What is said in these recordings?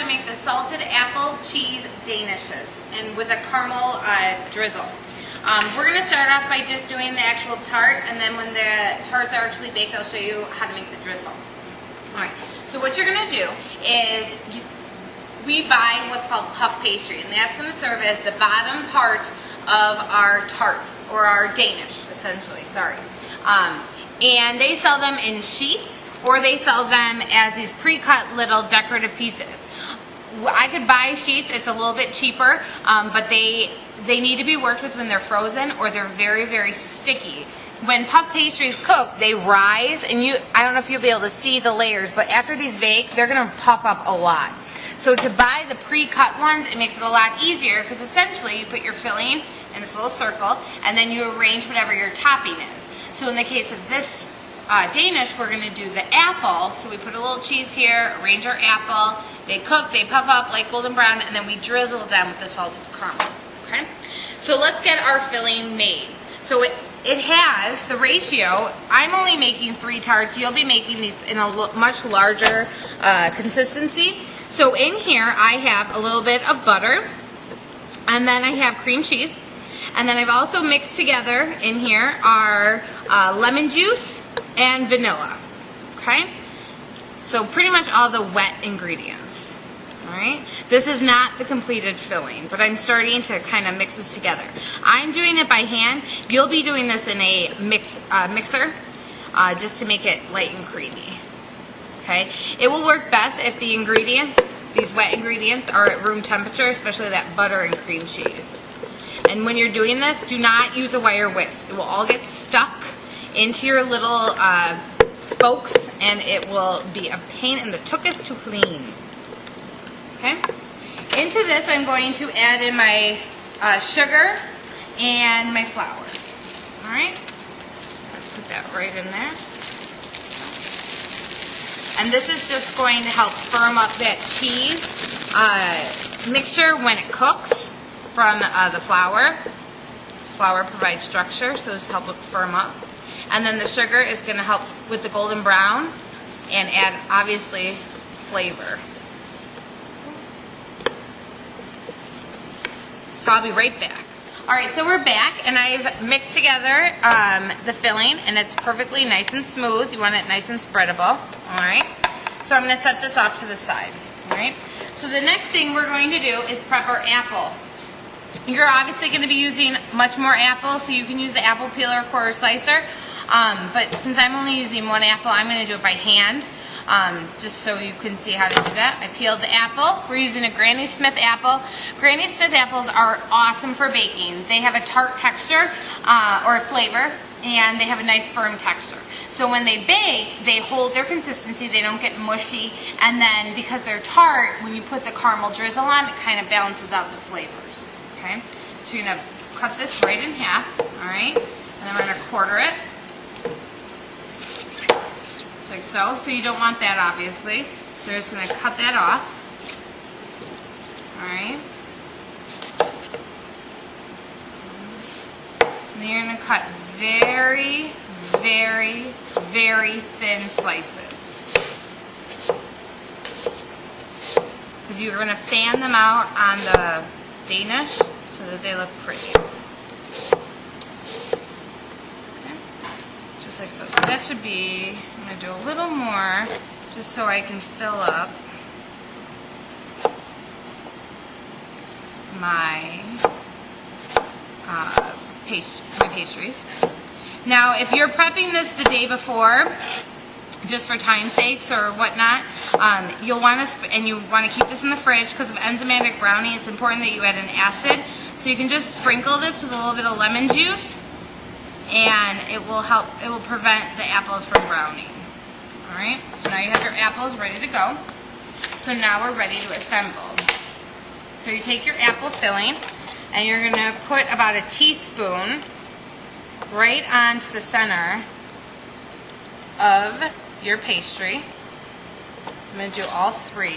make the salted apple cheese Danishes and with a caramel drizzle. We're going to start off by just doing the actual tart, and then when the tarts are actually baked, I'll show you how to make the drizzle. Alright, so what you're going to do is we buy what's called puff pastry, and that's going to serve as the bottom part of our tart, or our Danish, essentially, sorry. And they sell them in sheets, or they sell them as these pre-cut little decorative pieces. I could buy sheets, it's a little bit cheaper, but they need to be worked with when they're frozen, or they're very, very sticky. When puff pastries cook, they rise, and I don't know if you'll be able to see the layers, but after these bake, they're going to puff up a lot. So to buy the pre-cut ones, it makes it a lot easier, because essentially you put your filling in this little circle, and then you arrange whatever your topping is. So in the case of this Danish, we're going to do the apple. So we put a little cheese here, arrange our apple, they cook, they puff up like golden brown, and then we drizzle them with the salted caramel. Okay? So let's get our filling made. So it has the ratio. I'm only making 3 tarts. You'll be making these in a much larger consistency. So in here I have a little bit of butter, and then I have cream cheese, and then I've also mixed together in here our lemon juice and vanilla. Okay? So pretty much all the wet ingredients. Alright? This is not the completed filling, but I'm starting to kind of mix this together. I'm doing it by hand. You'll be doing this in a mixer just to make it light and creamy. Okay? It will work best if the ingredients, these wet ingredients, are at room temperature, especially that butter and cream cheese. And when you're doing this, do not use a wire whisk. It will all get stuck into your little spokes, and it will be a pain in the tuchus to clean. Okay? Into this, I'm going to add in my sugar and my flour. Alright? Put that right in there. And this is just going to help firm up that cheese mixture when it cooks from the flour. This flour provides structure, so this helps it firm up. And then the sugar is going to help with the golden brown and add, obviously, flavor. So I'll be right back. Alright, so we're back, and I've mixed together the filling, and it's perfectly nice and smooth. You want it nice and spreadable. Alright, so I'm going to set this off to the side. Alright, so the next thing we're going to do is prep our apple. You're obviously going to be using much more apple, so you can use the apple peeler or quarter slicer. But since I'm only using 1 apple, I'm going to do it by hand, just so you can see how to do that. I peeled the apple. We're using a Granny Smith apple. Granny Smith apples are awesome for baking. They have a tart texture or flavor, and they have a nice firm texture. So when they bake, they hold their consistency. They don't get mushy, and then because they're tart, when you put the caramel drizzle on, it kind of balances out the flavors. Okay, so you're going to cut this right in half, alright, and then we're going to quarter it, just like so. So you don't want that, obviously, so you're just going to cut that off, alright, and then you're going to cut very, very, very thin slices, because you're going to fan them out on the Danish so that they look pretty. Okay. Just like so. So that should be, I'm going to do a little more just so I can fill up my pastries. Now, if you're prepping this the day before, just for time's sakes or whatnot, you'll want to, and you want to keep this in the fridge because of enzymatic browning. It's important that you add an acid. So you can just sprinkle this with a little bit of lemon juice, and it will help. It will prevent the apples from browning. All right. So now you have your apples ready to go. So now we're ready to assemble. So you take your apple filling, and you're going to put about a teaspoon right onto the center of your pastry. I'm going to do all 3.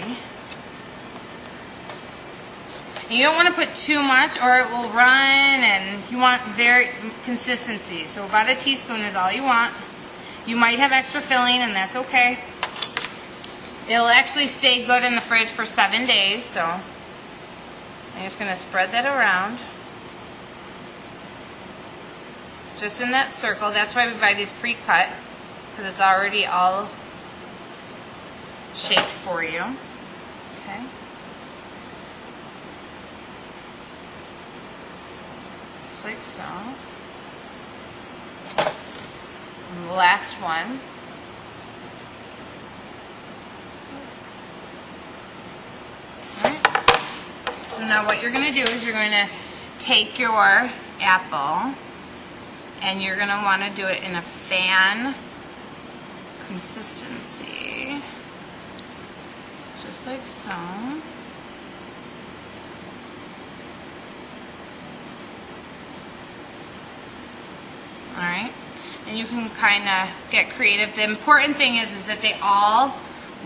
And you don't want to put too much or it will run, and you want very consistency. So about a teaspoon is all you want. You might have extra filling, and that's okay. It'll actually stay good in the fridge for 7 days, so I'm just going to spread that around. Just in that circle. That's why we buy these pre-cut, because it's already all shaped for you. Okay. Just like so. And the last one. Alright. So now what you're going to do is you're going to take your apple and you're going to want to do it in a fan consistency. Just like so. Alright, and you can kind of get creative. The important thing is that they all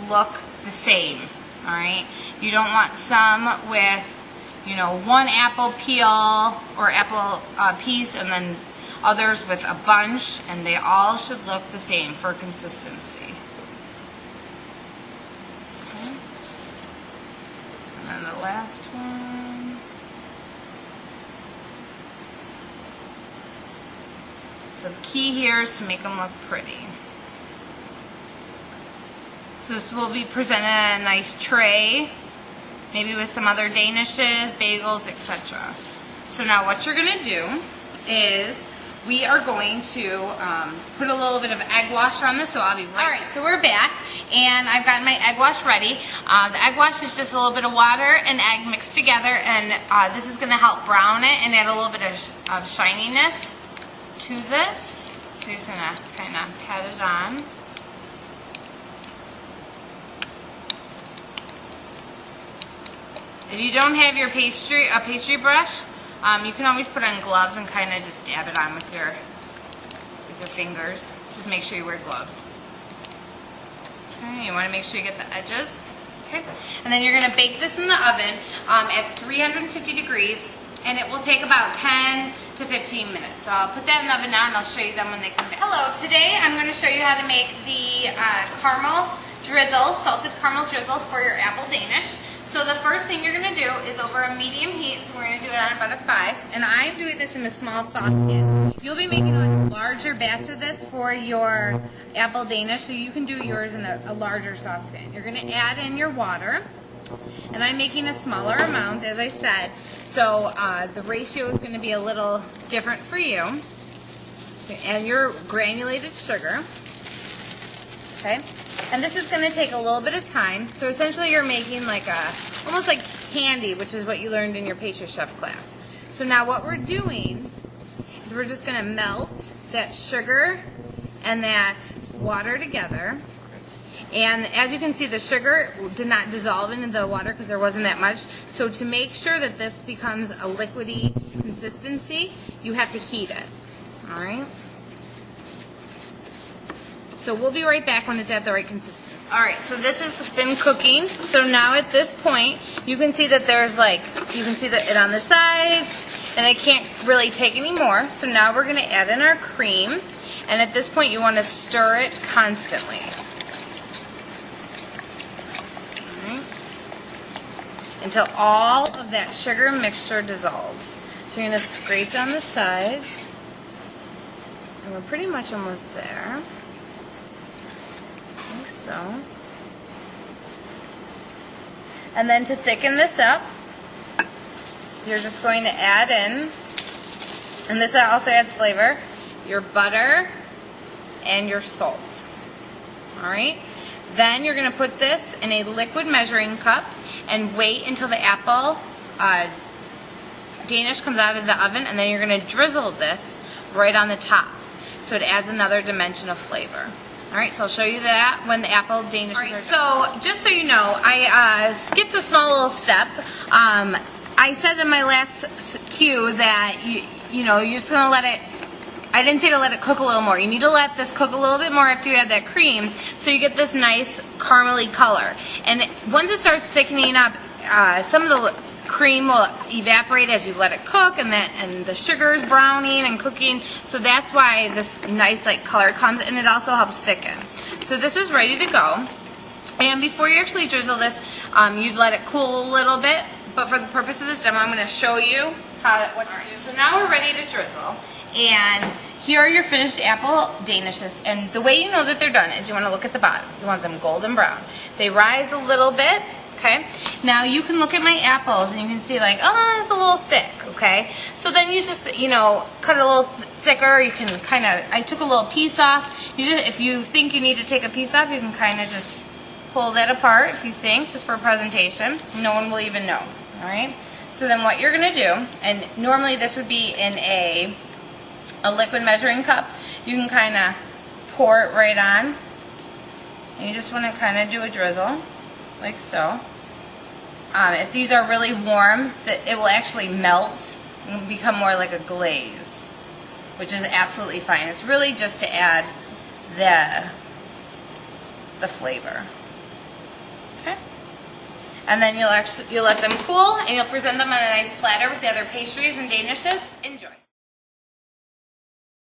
look the same. Alright, you don't want some with, you know, one apple peel or apple piece and then others with a bunch, and they all should look the same for consistency. Okay. And then the last one. The key here is to make them look pretty. So this will be presented in a nice tray, maybe with some other danishes, bagels, etc. So now what you're going to do is we are going to put a little bit of egg wash on this, so I'll be right back. Alright, so we're back, and I've got my egg wash ready. The egg wash is just a little bit of water and egg mixed together, and this is going to help brown it and add a little bit of shininess to this. So you're just going to kind of pat it on. If you don't have your pastry brush, you can always put on gloves and kind of just dab it on with your fingers. Just make sure you wear gloves. Okay, you want to make sure you get the edges. Okay, and then you're going to bake this in the oven at 350 degrees, and it will take about 10 to 15 minutes. So I'll put that in the oven now, and I'll show you them when they come back. Hello, today I'm going to show you how to make the caramel drizzle, salted caramel drizzle for your apple Danish. So the first thing you're going to do is over a medium heat, so we're going to do it on about a 5, and I'm doing this in a small saucepan. You'll be making a much larger batch of this for your apple Danish, so you can do yours in a larger saucepan. You're going to add in your water, and I'm making a smaller amount, as I said, so the ratio is going to be a little different for you. And your granulated sugar, okay? And this is going to take a little bit of time. So essentially you're making like almost like candy, which is what you learned in your pastry chef class. So now what we're doing is we're just going to melt that sugar and that water together. And as you can see, the sugar did not dissolve into the water because there wasn't that much. So to make sure that this becomes a liquidy consistency, you have to heat it. All right? So we'll be right back when it's at the right consistency. Alright, so this has been cooking. So now at this point, you can see that there's you can see it on the sides, and it can't really take any more. So now we're going to add in our cream, and at this point you want to stir it constantly. Alright. Until all of that sugar mixture dissolves. So you're going to scrape down the sides, and we're pretty much almost there. So, and then to thicken this up, you're just going to add in, and this also adds flavor, your butter and your salt. Alright, then you're going to put this in a liquid measuring cup and wait until the apple Danish comes out of the oven, and then you're going to drizzle this right on the top, so it adds another dimension of flavor. Alright, so I'll show you that when the apple Danishes are done. So, just so you know, I skipped a small little step. I said in my last cue that, you know, you're just going to let it, I didn't say to let it cook a little more. You need to let this cook a little bit more after you add that cream, so you get this nice caramely color. And once it starts thickening up, some of the cream will evaporate as you let it cook, and the sugar is browning and cooking, so that's why this nice color comes, and it also helps thicken. So this is ready to go, And before you actually drizzle this, you'd let it cool a little bit. But for the purpose of this demo, I'm going to show you what to do. So now we're ready to drizzle. And here are your finished apple Danishes. And the way you know that they're done is you want to look at the bottom. You want them golden brown. They rise a little bit. Okay. Now you can look at my apples and you can see like, oh, it's a little thick. Okay. So then you just, you know, cut it a little thicker. You can kind of, I took a little piece off. You just, if you think you need to take a piece off, you can kind of just pull that apart if you think, just for presentation. No one will even know. All right. So then what you're going to do, and normally this would be in a liquid measuring cup, you can kind of pour it right on. And you just want to kind of do a drizzle, like so. If these are really warm, it will actually melt and become more like a glaze, which is absolutely fine. It's really just to add the flavor. Okay. And then you'll let them cool, and you'll present them on a nice platter with the other pastries and Danishes. Enjoy.